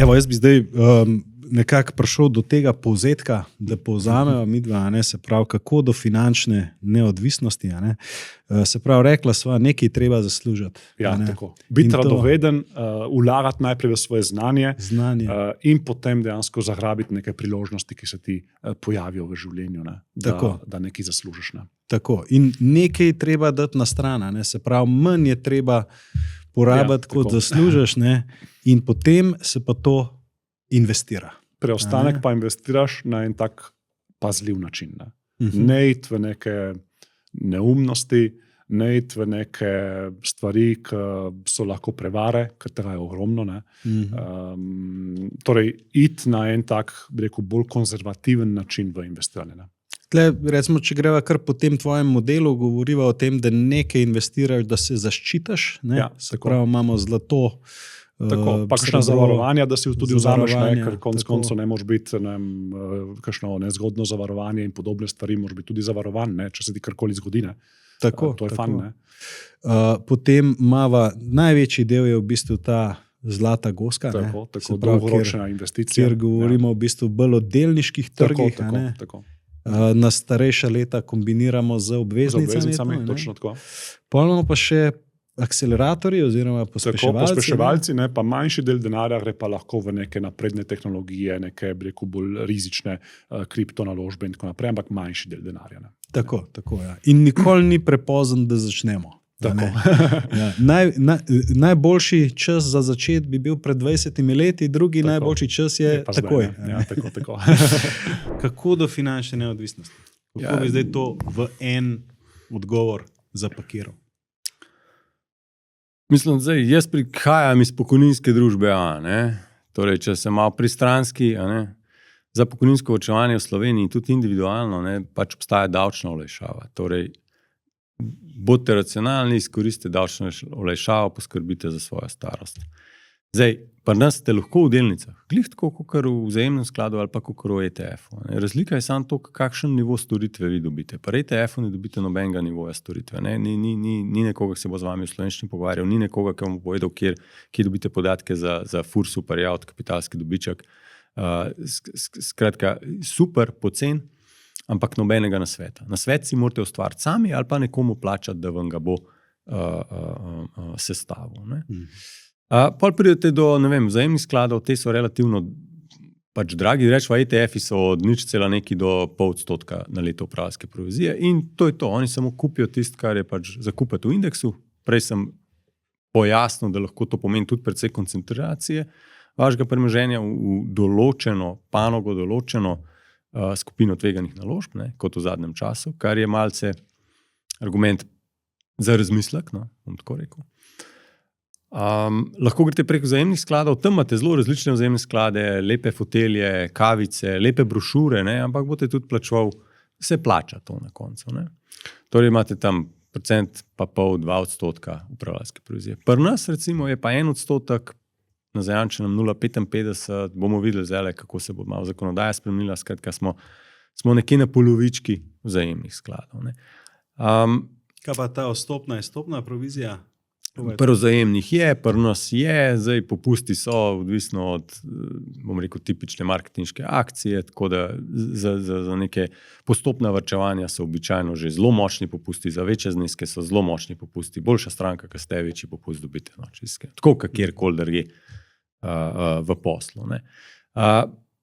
Evo, jaz bi zdaj nekako prišel do tega povzetka, da povzameva midva, se pravi, kako do finančne neodvisnosti. Se pravi, rekla sva, nekaj treba zaslužiti. Ja, tako. Biti radoveden, vlagati najprej v svoje znanje. In potem dejansko zagrabiti neke priložnosti, ki se ti pojavijo v življenju, da nekaj zaslužiš. Tako. In nekaj treba dati na stran, se pravi, manj je treba porabiti, kot zaslužiš, in potem se pa to investira. Preostanek pa investiraš na en tak pazljiv način. Ne iti v neke neumnosti, ne iti v neke stvari, ki so lahko prevare, ker tega je ogromno. Torej, iti na en tak, bi rekel, bolj konzervativen način v investiranje. Tle, recimo, če greva kar po tem tvojem modelu, govoriva o tem, da nekaj investiraš, da se zaščitaš. Se pravi, imamo zlato. Pa kakšna zavarovanja, da si tudi vzameš, ker koncu ne moraš biti kakšno nezgodno zavarovanje in podobne stvari, moraš biti tudi zavarovan, če se ti karkoli zgodi. To je fan. Potem imava, največji del je v bistvu ta zlata goska, tako dolgoročna investicija. Kjer govorimo v bistvu bolj o delniških trgih. Tako. Na starejša leta kombiniramo z obveznicami. Točno tako. Potem pa še akceleratorji oziroma pospeševalci, pa manjši del denarja gre pa lahko v neke napredne tehnologije, neke bolj rizične kriptonaložbe in tako naprej, ampak manjši del denarja. Tako, ja. In nikoli ni prepozen, da začnemo. Najboljši čas za začeti bi bil pred 20 leti, drugi najboljši čas je takoj. Tako. Kako do finančne neodvisnosti? Kako bi zdaj to v en odgovor zapakiral? Mislim, da jaz prihajam iz pokojninske družbe Torej, če sem malo pristranski, za pokojninsko varčevanje v Sloveniji, tudi individualno, pač obstaja davčna olajšava. Torej, bodite racionalni, izkoristite davčno olajšavo, poskrbite za svojo starost. Zdaj, pri nas ste lahko v delnicah, glih tako, kot v vzajemnem skladu ali pa kot v ETF-u. Razlika je samo to, kakšen nivo storitve vi dobite. Pri ETF-u ne dobite nobenega nivoja storitve. Ni nekoga, ki se bo z vami v slovenščini pogovarjal, ni nekoga, ki vam bo povedal, kje dobite podatke za FURS, payout, kapitalski dobiček. Skratka, super, pocen, ampak nobenega nasveta. Nasvet si morate ustvariti sami ali pa nekomu plačati, da vam ga bo sestavil. Pol pridete do, vzajemnih skladov, te so relativno dragi, rečemo, ETF-i so od 0,1 do 0,5% na leto upravljalske provizije in to je to. Oni samo kupijo tisto, kar je zakupiti v indeksu. Prej sem pojasnil, da lahko to pomeni tudi precej koncentracije vašega premoženja v določeno panogo, določeno skupino tveganih naložb, kot v zadnjem času, kar je malce argument za razmislek, bom tako rekel. Lahko greste preko vzajemnih skladov, tam imate zelo različne vzajemne sklade, lepe fotelje, kavice, lepe brošure, ampak boste tudi plačeval, se plača to na koncu. Torej imate tam 1,5–2% upravljalske provizije. Pri nas recimo je pa 1%, na zajančenem 0,55, bomo videli zdaj, kako se bo malo zakonodaja spremenila, skratka smo nekje na polovički vzajemnih skladov. Kaj pa ta vstopna provizija? Pri vzajemnih je, pri nas je, zdaj popusti so odvisno od, bom rekel, tipične marketinške akcije, tako da za neke postopna varčevanja so običajno že zelo močni popusti, za večje zneske so zelo močni popusti, boljša stranka, ki ste večji popust dobite, tako kjerkoli drugje v poslu.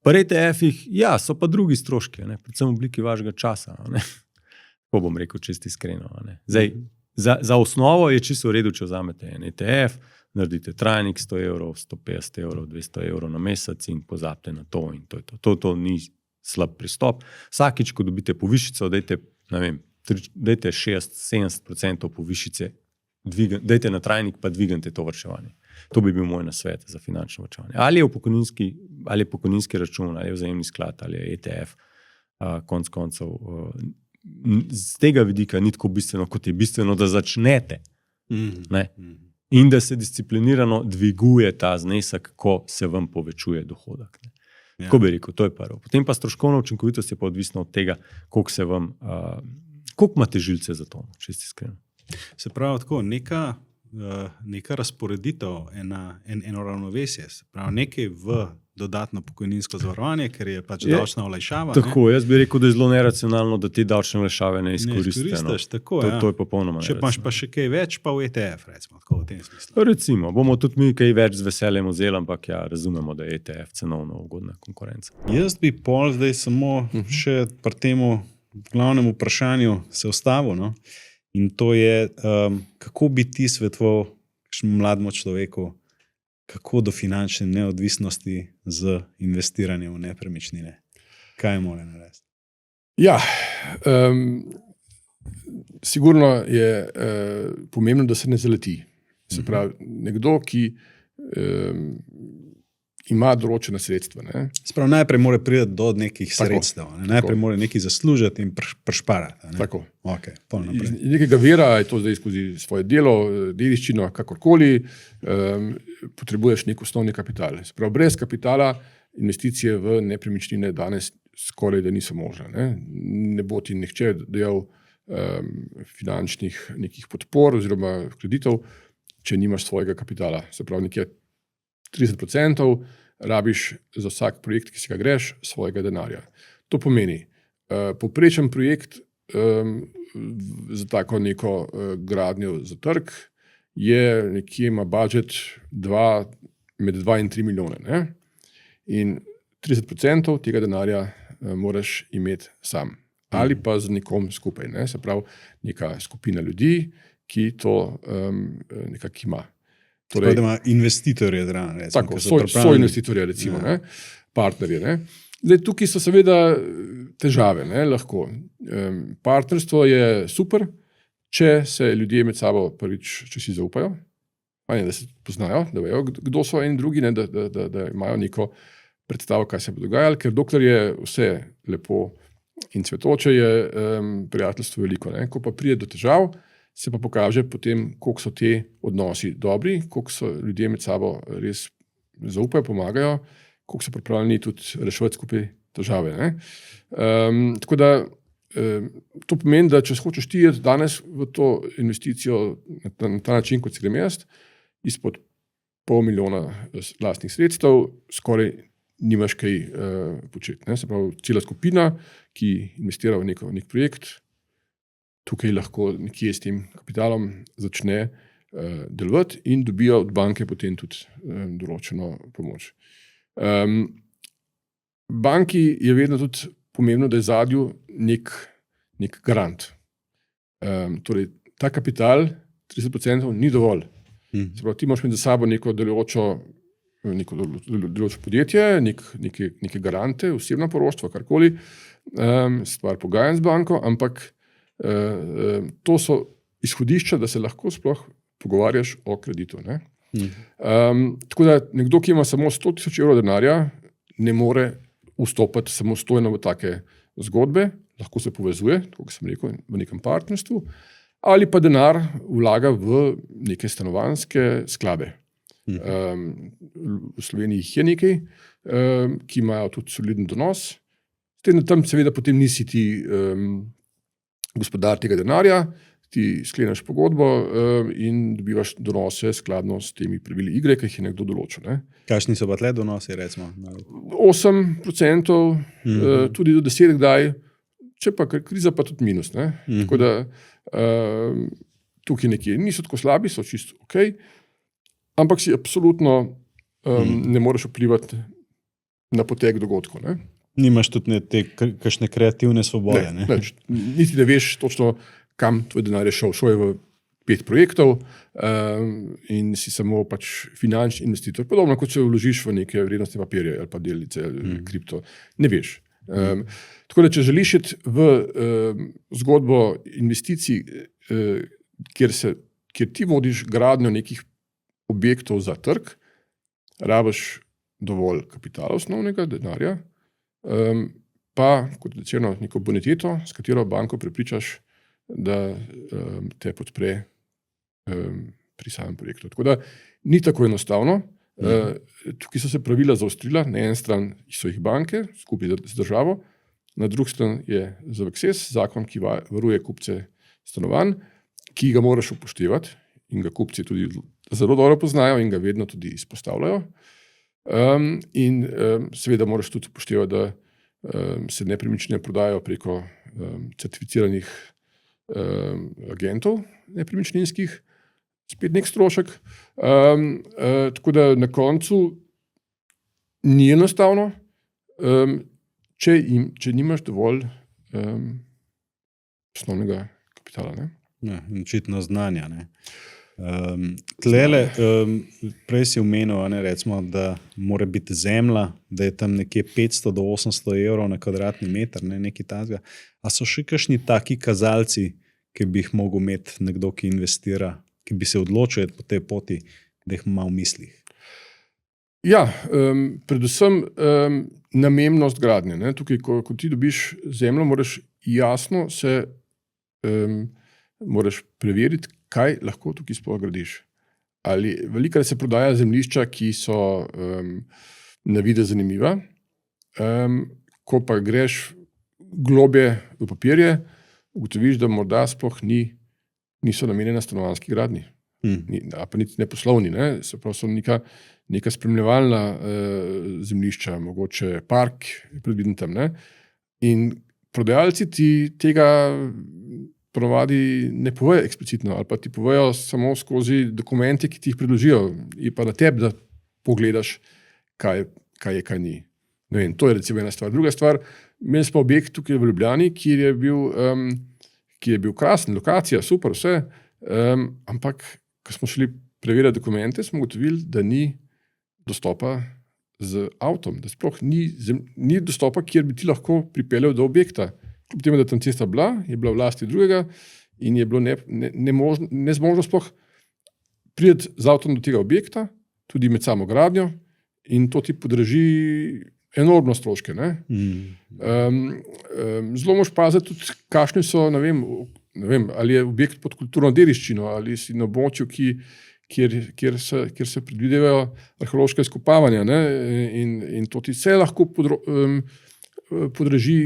Pri ETF-ih, so pa drugi stroški, predvsem v obliki vašega časa, tako bom rekel čisto iskreno. Zdaj, za osnovo je čisto v redu, če vzamete en ETF, naredite trajnik 100 €, 150 €, 200 € na mesec in pozabite na to in to je to. To ni slab pristop. Vsakič, ko dobite povišico, dajte 60–70% povišice, dajte na trajnik pa dvignite to varčevanje. To bi bil moj nasvet za finančno varčevanje. Ali je pokojninski račun, ali je vzajemni sklad, ali je ETF, konec koncev, z tega vidika ni tako bistveno, kot je bistveno, da začnete. In da se disciplinirano dviguje ta znesek, ko se vam povečuje dohodek. Tako bi rekel, to je prvo. Potem pa stroškovna učinkovitost je pa odvisna od tega, koliko imate žilce za to, če ste iskreni. Se pravi tako, neka neka razporeditev, eno ravnovesje, se pravi nekaj v dodatno pokojninsko zavarovanje, ker je pač davčna olajšava. Tako, jaz bi rekel, da je zelo neracionalno, da ti davčne olajšave ne izkoristiš. Tako, to je popolnoma če imaš pa še kaj več, pa v ETF, recimo, tako v tem smislu. Recimo, bomo tudi mi kaj več z veseljem vzeli, ampak ja, razumemo, da je ETF cenovno ugodna konkurenca. Jaz bi pol zdaj samo še pri temu glavnem vprašanju se ustavil, no? In to je, kako bi ti svetoval kakšnemu mlademu človeku, kako do finančne neodvisnosti z investiranjem v nepremičnine? Kaj mora narediti? Ja, sigurno je pomembno, da se ne zaleti. Se pravi, nekdo, ki ima določena sredstva. Ne? Sprav, najprej mora priti do nekih sredstev. Ne? Najprej mora nekaj zaslužiti in prešparati. Tako. Okay, iz nekega vira, je to zdaj skozi svoje delo, dediščino, kakorkoli, potrebuješ nek osnovni kapital. Sprav, brez kapitala investicije v nepremičnine danes skoraj da niso možne. Ne bo ti nihče dejal finančnih nekih podpor oziroma kreditov, če nimaš svojega kapitala. Se pravi, nekje 30% rabiš za vsak projekt, ki si ga greš, svojega denarja. To pomeni, povprečen projekt za tako neko gradnjo za trg je nekje ima budžet med 2 in 3 milijone. Ne? In 30% tega denarja moraš imeti sam. Ali pa z nekom skupaj. Ne? Se pravi, neka skupina ljudi, ki to nekako ima. Torej, da ima investitorje zraven. Tako, so investitorje, recimo, ja. Partnerje. Ne? Zdaj, tukaj so seveda težave. Ne? Lahko. Partnerstvo je super, če se ljudje med sabo prvič, če si zaupajo, da se poznajo, da vejo, kdo so en drugi, ne? Da imajo neko predstavo, kaj se bo dogajalo, ker dokler je vse lepo in cvetoče, je prijateljstvo veliko. Ne? Ko pa pride do težav, se pa pokaže potem, koliko so te odnosi dobri, koliko so ljudje med sabo res zaupajo, pomagajo, koliko so pripravljeni tudi reševati skupaj težave. Ne? Tako da to pomeni, da če hočeš ti jeti danes v to investicijo na ta način, kot si grem jaz, izpod 500,000 lastnih sredstev, skoraj nimaš kaj početi. Ne? Se pravi, cela skupina, ki investira v nek projekt, tukaj lahko nekje s tem kapitalom začne delovati in dobijo od banke potem tudi določeno pomoč. Banki je vedno tudi pomembno, da je zadju nek garant. Torej, ta kapital, 30% ni dovolj. Se pravi, ti moraš imeti za sabo neko delujočo podjetje, neke garante, osebna poroštva, karkoli, stvar pogajanj z banko, ampak to so izhodišča, da se lahko sploh pogovarjaš o kreditu. Ne? Tako da nekdo, ki ima samo 100,000 evrov denarja, ne more vstopati samostojno v take zgodbe, lahko se povezuje, kot sem rekel, v nekem partnerstvu, ali pa denar vlaga v neke stanovanjske sklade. V Sloveniji jih je nekaj, ki imajo tudi soliden donos. Tam seveda potem nisi ti gospodar tega denarja, ti skleneš pogodbo in dobivaš donose skladno s temi pravili igre, ki jih je nekdo določil. Ne? Kakšni so pa tle donosi, recimo? 8%, tudi do 10% kdaj, če pa kriza, pa tudi minus. Ne? Tako da tukaj nekje niso tako slabi, so čisto ok, ampak si absolutno ne moreš vplivati na potek dogodkov. Ne? Nimaš tudi te kakšne kreativne svobode. Ne? Niti ne veš točno, kam tvoj denar je šel. Šel je v 5 projektov in si samo pač finančni investitor. Podobno, kot če vložiš v neke vrednostne papirje ali pa delnice ali kripto. Ne veš. Tako da, če želiš iti v zgodbo investicij, kjer ti vodiš gradnjo nekih objektov za trg, rabiš dovolj kapitala osnovnega denarja, pa, kot rečeno, neko boniteto, s katero banko prepričaš, da te podpre pri samem projektu. Tako da ni tako enostavno. Tukaj so se pravila zaostrila. Na eni strani so jih banke, skupaj z državo, na drugi strani je ZVKSES, zakon, ki varuje kupce stanovanj, ki ga moraš upoštevati in ga kupci tudi zelo dobro poznajo in ga vedno tudi izpostavljajo. Seveda moraš tudi upoštevati, da se nepremičnine prodajajo preko certificiranih agentov nepremičninskih, spet nek strošek. Tako da na koncu ni enostavno, če nimaš dovolj osnovnega kapitala. Ne? Ja, očitno znanja. Prej si omenil, recimo, da mora biti zemlja, da je tam nekje 500 do 800 evrov na kvadratni meter, nekaj takega. A so še kakšni taki kazalci, ki bi jih mogel imeti nekdo, ki investira, ki bi se odločil po tej poti, da jih ima v mislih? Ja, predvsem namembnost gradnje. Ne? Tukaj, ko ti dobiš zemljo, moraš jasno moraš preveriti, kaj lahko tukaj sploh gradiš. Velikokrat se prodaja zemljišča, ki so na videz zanimiva, ko pa greš globje v papirje, ugotoviš, da morda sploh niso namenjena stanovanjski gradnji, pa niti ne poslovni, ne? Se pravi, so neka spremljevalna zemljišča, mogoče park je predviden tam. Ne? In prodajalci ti tega ponovadi ne povejo eksplicitno, ali pa ti povejo samo skozi dokumente, ki ti jih predložijo, je pa na tebi, da pogledaš, kaj je, kaj ni. Ne vem, to je recimo ena stvar. Druga stvar, imeli smo objekt tukaj v Ljubljani, ki je bil krasen, lokacija, super, vse, ampak ko smo šli preverjati dokumente, smo ugotovili, da ni dostopa z avtom, da sploh ni dostopa, kjer bi ti lahko pripeljal do objekta. Kljub temu, da tam cesta je bila v lasti drugega in je bilo nezmožno sploh priti z avtom do tega objekta, tudi med samo gradnjo, in to ti podraži enormno stroške. Zelo moš paziti tudi, kakšni so, ne vem, ali je objekt pod kulturno dediščino, ali si na območju, kjer se predvidevajo arheološka izkopavanja, in to ti vse lahko podraži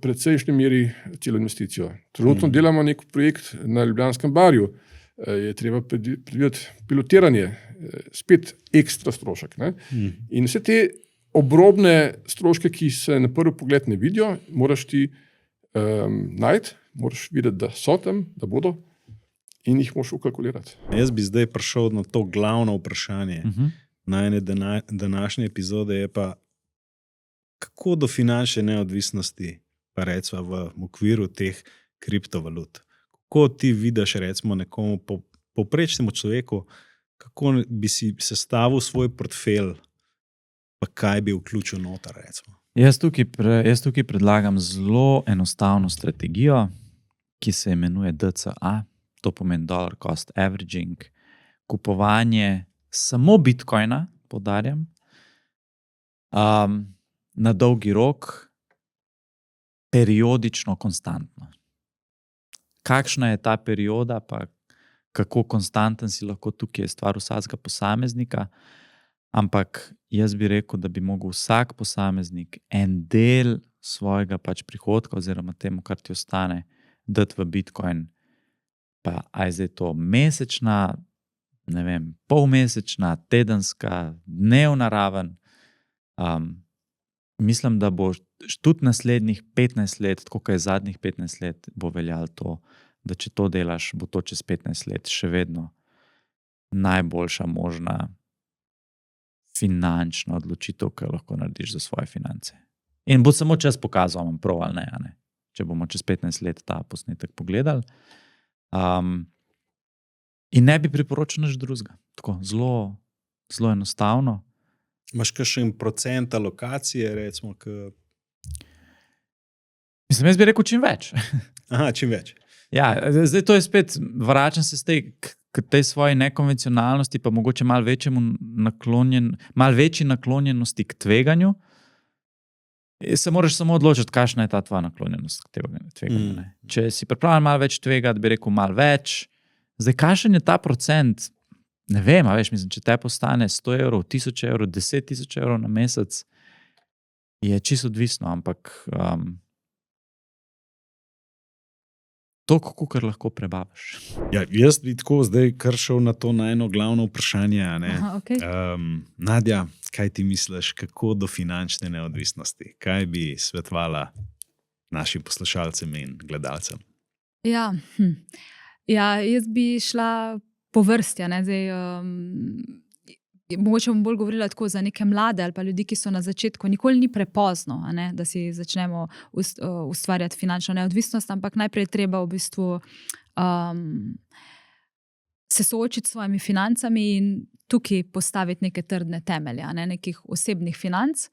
precejšnji meri celo investicijo. Trenutno delamo nek projekt na Ljubljanskem barju, je treba predvideti pilotiranje, spet ekstra strošek. In vse te obrobne stroške, ki se na prvi pogled ne vidijo, moraš ti najti, moraš videti, da so tam, da bodo, in jih moraš ukalkulirati. Jaz bi zdaj prišel na to glavno vprašanje najne današnje epizode, je pa, kako do finančne neodvisnosti, pa recimo v okviru teh kriptovalut? Kako ti vidiš, recimo, nekomu povprečnemu človeku, kako bi si sestavil svoj portfelj, pa kaj bi vključil noter, recimo? Jaz tukaj predlagam zelo enostavno strategijo, ki se imenuje DCA, to pomeni Dollar Cost Averaging, kupovanje samo bitcoina, poudarjam, na dolgi rok, periodično, konstantno. Kakšna je ta perioda, pa kako konstanten si lahko tukaj, je stvar vsakega posameznika, ampak jaz bi rekel, da bi mogel vsak posameznik en del svojega prihodka oziroma temu, kar ti ostane, dati v bitcoin. Pa je zdaj to mesečna, ne vem, polmesečna, tedenska, dnevna raven. Mislim, da bo tudi naslednjih 15 let, tako kot je zadnjih 15 let, bo veljalo to, da če to delaš, bo to čez 15 let še vedno najboljša možna finančna odločitev, ki jo lahko narediš za svoje finance. In bo samo čas pokazal, imam prav ali ne, če bomo čez 15 let ta posnetek pogledali. In ne bi priporočil nič drugega. Tako, zelo, zelo enostavno. Imaš kakšen procent alokacije, recimo? Mislim, jaz bi rekel čim več. Aha, čim več. Ja, zdaj to je spet, vračam se k tej svoji nekonvencionalnosti, pa mogoče malo večji naklonjenosti k tveganju. Se moraš samo odločiti, kakšna je ta tvoja naklonjenost k tveganju. Če si pripravljen malo več tvegati, bi rekel malo več. Zdaj, kakšen je ta procent? Ne vem, mislim, če te postane 100 evrov, 1000 evrov, 10.000 evrov na mesec, je čisto odvisno, ampak toliko, kar lahko prebaviš. Ja, jaz bi tako zdaj kar šel na to na eno glavno vprašanje. A ne? Aha, okay. Nadja, kaj ti misliš, kako do finančne neodvisnosti? Kaj bi svetovala našim poslušalcem in gledalcem? Ja, jaz bi šla po vrsti. Ne? Zdaj, mogoče bom bolj govorila tako za neke mlade ali pa ljudi, ki so na začetku. Nikoli ni prepozno, da si začnemo ustvarjati finančno neodvisnost, ampak najprej je treba v bistvu se soočiti s svojimi financami in tukaj postaviti neke trdne temelje, nekih osebnih financ.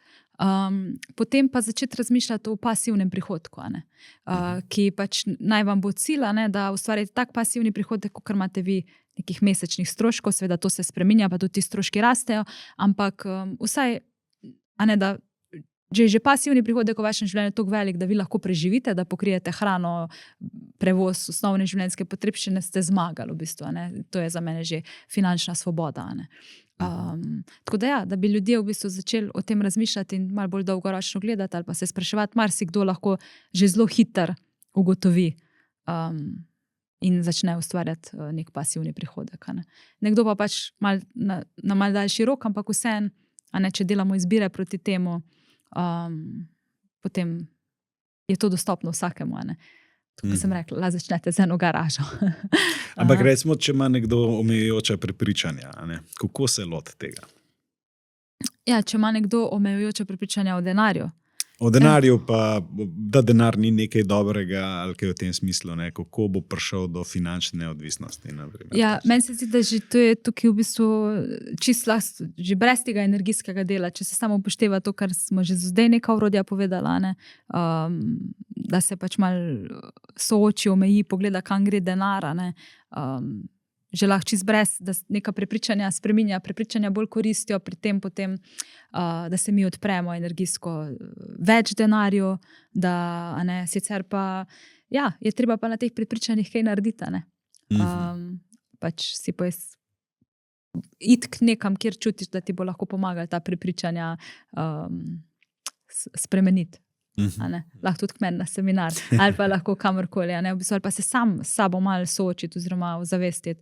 Potem pa začeti razmišljati o pasivnem prihodku, ki pač naj vam bo cilj, da ustvarite tak pasivni prihodek, kot imate vi nekih mesečnih stroškov, seveda to se spreminja, pa tudi ti stroški rastejo, ampak vsaj, da že pasivni prihodek v vašem življenju je tako velik, da vi lahko preživite, da pokrijete hrano, prevoz, osnovne življenjske potrebščine, ste zmagali v bistvu. To je za mene že finančna svoboda. Tako da ja, da bi ljudje v bistvu začeli o tem razmišljati in malo bolj dolgoročno gledati ali pa se spraševati, marsikdo lahko že zelo hitro ugotovi in začne ustvarjati nek pasivni prihodek. Nekdo pa pač na mal daljši rok, ampak vseeno, če delamo izbire proti temu, potem je to dostopno vsakemu. Tako sem rekla, začnete z eno garažo. Ampak recimo, če ima nekdo omejujoča prepričanja, kako se loti tega? Ja, če ima nekdo omejujoča prepričanja o denarju. O denarju pa, da denar ni nekaj dobrega, ali kaj v tem smislu, kako bo prišel do finančne neodvisnosti. Ja, meni se zdi, da že to je tukaj v bistvu čisto že brez tega energijskega dela, če se samo upošteva to, kar smo že zdaj neka orodja povedala, da se pač malo sooči, omeji, pogleda, kam gre denar, že lahko čist brez, da neka prepričanja spreminja, prepričanja bolj koristijo pri tem potem, da se mi odpremo energijsko več denarju, da sicer pa, ja, je treba pa na teh prepričanjih kaj narediti, pač si pa iti k nekam, kjer čutiš, da ti bo lahko pomagali ta prepričanja spremeniti. Lahko tudi k meni na seminar ali pa lahko kamorkoli, v bistvu, ali pa se sam s sabo malo soočiti oziroma ozavestiti.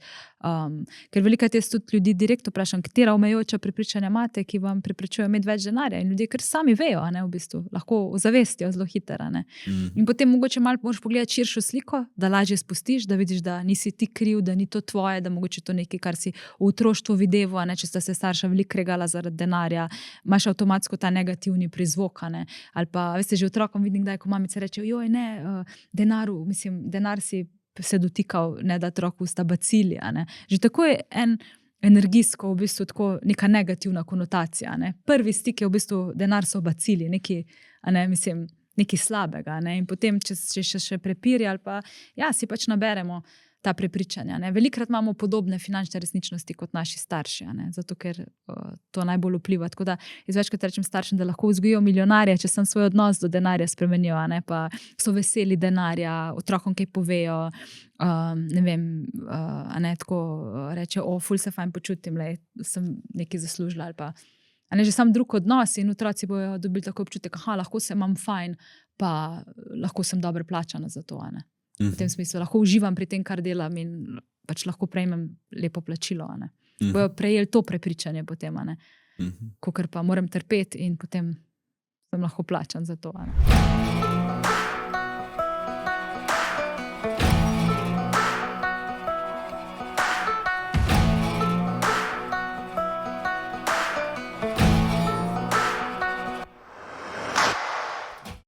Ker velikokrat jaz tudi ljudi direktno vprašam, katera omejujoča prepričanja imate, ki vam preprečujejo imeti več denarja, in ljudje kar sami vejo, v bistvu, lahko ozavestijo zelo hitro. In potem mogoče malo moraš pogledati širšo sliko, da lažje spustiš, da vidiš, da nisi ti kriv, da ni to tvoje, da mogoče to nekaj, kar si v otroštvu videval, če sta se starša veliko kregala zaradi denarja, imaš avtomatsko ta negativni prizvok, ali pa, veste, že otrokom vidim, kdaj, ko mamice reče, joj, denar si se dotikal, da otroku usta bacili. Že tako je energijsko v bistvu tako neka negativna konotacija. Prvi stik je v bistvu, denar so bacili, nekaj slabega. In potem, če še prepiri ali pa, ja, si pač naberemo ta prepričanja. Velikrat imamo podobne finančne resničnosti kot naši starši, zato ker to najbolj vpliva. Tako da jaz večkrat rečem staršem, da lahko vzgojijo milijonarje, če sem svoj odnos do denarja spremenijo, pa so veseli denarja, otrokom kaj povejo, tako reče, ful se fajn počutim, sem nekaj zaslužila ali pa. Že sam drug odnos in otroci bojo dobili tako občutek, lahko se imam fajn, pa lahko sem dobro plačana za to, V tem smislu, lahko uživam pri tem, kar delam in pač lahko prejmem lepo plačilo. Bojo prejeli to prepričanje potem, kakor pa moram trpeti in potem sem lahko plačan za to.